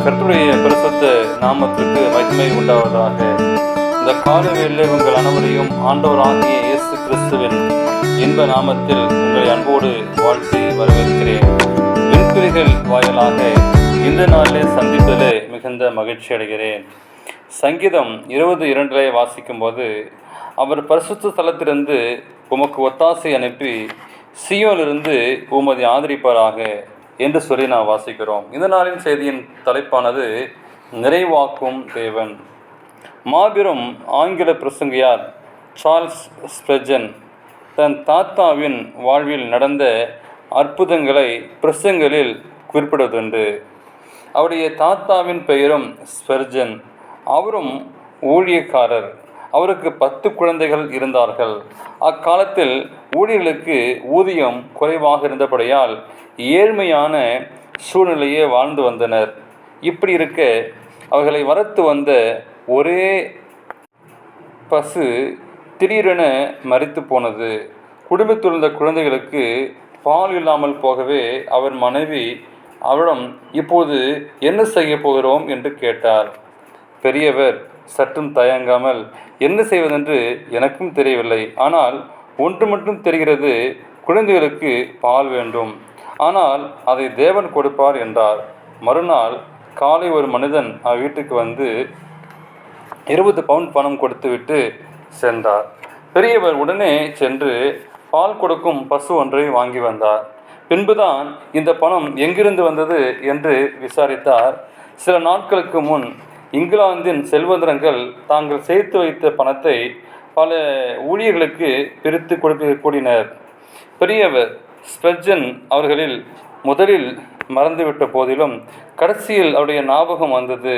கர்த்தருடைய பரிசுத்த நாமத்திற்கு மகிமை உண்டாவதாக. இந்த காலவேளையில் உங்கள் அனைவரையும் ஆண்டவராகிய இயேசு கிறிஸ்துவின் இன்ப நாமத்தில் உங்களை அன்போடு வாழ்த்தி வரவேற்கிறேன். விண்குறிகள் வாயிலாக இந்த நாளிலே சந்திப்பதிலே மிகுந்த மகிழ்ச்சி அடைகிறேன். சங்கீதம் 22 வாசிக்கும் போது, அவர் பரிசுத்த ஸ்தலத்திலிருந்து உமக்கு ஒத்தாசை அனுப்பி சீயோனிலிருந்து உமது ஆதரிப்பாராக என்று சொல்லி நாம் வாசிக்கிறோம். இந்த நாளின் செய்தியின் தலைப்பானது நிறைவாக்கும் தேவன். மாபெரும் ஆங்கில பிரசங்கியார் சார்ல்ஸ் ஸ்பெர்ஜன் தன் தாத்தாவின் வாழ்வில் நடந்த அற்புதங்களை பிரசங்களில் குறிப்பிடுவதுண்டு. அவருடைய தாத்தாவின் பெயரும் ஸ்பெர்ஜன். அவரும் ஊழியக்காரர். அவருக்கு 10 குழந்தைகள் இருந்தார்கள். அக்காலத்தில் ஊழியர்களுக்கு ஊதியம் குறைவாக இருந்தபடியால் ஏழ்மையான சூழ்நிலையே வாழ்ந்து வந்தனர். இப்படி இருக்க அவர்களை வளர்த்து வந்த ஒரே பசு திடீரென மரித்து போனது. குடும்பத்தில் இருந்த குழந்தைகளுக்கு பால் இல்லாமல் போகவே அவர் மனைவி அவரிடம் இப்போது என்ன செய்ய போகிறோம் என்று கேட்டார். பெரியவர் சற்றும் தயங்காமல், என்ன செய்வதென்று எனக்கும் தெரியவில்லை, ஆனால் ஒன்று மட்டும் தெரிகிறது, குழந்தைகளுக்கு பால் வேண்டும், ஆனால் அதை தேவன் கொடுப்பார் என்றார். மறுநாள் காலை ஒரு மனிதன் வீட்டுக்கு வந்து 20 பவுண்ட் பணம் கொடுத்துவிட்டு சென்றார். பெரியவர் உடனே சென்று பால் கொடுக்கும் பசு ஒன்றை வாங்கி வந்தார். பின்புதான் இந்த பணம் எங்கிருந்து வந்தது என்று விசாரித்தார். சில நாட்களுக்கு முன் இங்கிலாந்தின் செல்வந்தர்கள் தாங்கள் சேர்த்து வைத்த பணத்தை பல ஊழியர்களுக்கு பிரித்து கொடுக்க கூடினர். பெரியவர் ஸ்பெர்ஜன் அவர்களில் முதலில் மறந்துவிட்ட போதிலும் கடைசியில் அவருடைய ஞாபகம் வந்தது.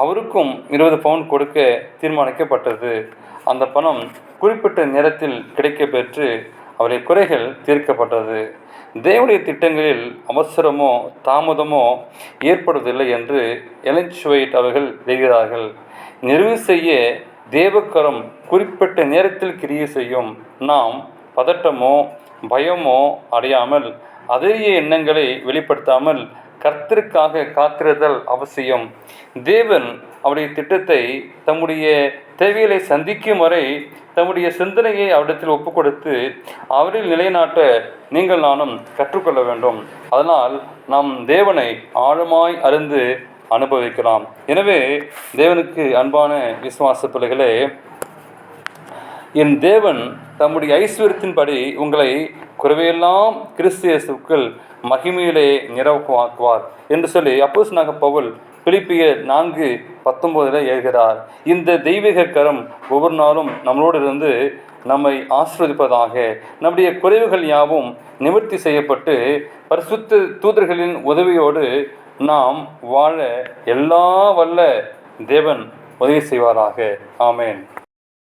அவருக்கும் 20 பவுண்ட் கொடுக்க தீர்மானிக்கப்பட்டது. அந்த பணம் குறிப்பிட்ட நேரத்தில் கிடைக்க பெற்று அவருடைய குறைகள் தீர்க்கப்பட்டது. தேவனுடைய திட்டங்களில் அவசரமோ தாமதமோ ஏற்படுவதில்லை என்று எலன் ஒயிட் அவர்கள் எழுதுகிறார்கள். நிறைவு செய்ய தேவக்கரம் குறிப்பிட்ட நேரத்தில் கிரியை செய்யும். நாம் பதட்டமோ பயமோ அடையாமல், அதே எண்ணங்களை வெளிப்படுத்தாமல் கர்த்தருக்காக காத்திருத்தல் அவசியம். தேவன் அவருடைய திட்டத்தை தம்முடைய தேவைகளை சந்திக்கும் வரை தம்முடைய சிந்தனையை அவரிடத்தில் ஒப்புக் கொடுத்து அவரில் நிலைநாட்ட நீங்கள் நானும் கற்றுக்கொள்ள வேண்டும். அதனால் நாம் தேவனை ஆழமாய் அறிந்து அனுபவிக்கலாம். எனவே தேவனுக்கு அன்பான விசுவாச பிள்ளைகளே, என் தேவன் தம்முடைய ஐஸ்வர்யத்தின்படி உங்களை குறைவையெல்லாம் கிறிஸ்து இயேசுவுக்குள் மகிமையிலே நிறைவாக்குவார் என்று சொல்லி அப்போஸ்தலனாகிய பவுல் பிலிப்பியர் 4:19 எழுதுகிறார். இந்த தெய்வீக கரம் ஒவ்வொரு நாளும் நம்மளோடு இருந்து நம்மை ஆசீர்வதிப்பதாக. நம்முடைய குறைவுகள் யாவும் நிவர்த்தி செய்யப்பட்டு பரிசுத்த தூதர்களின் உதவியோடு நாம் வாழ எல்லா வல்ல தேவன் உதவி செய்வாராக. ஆமேன்.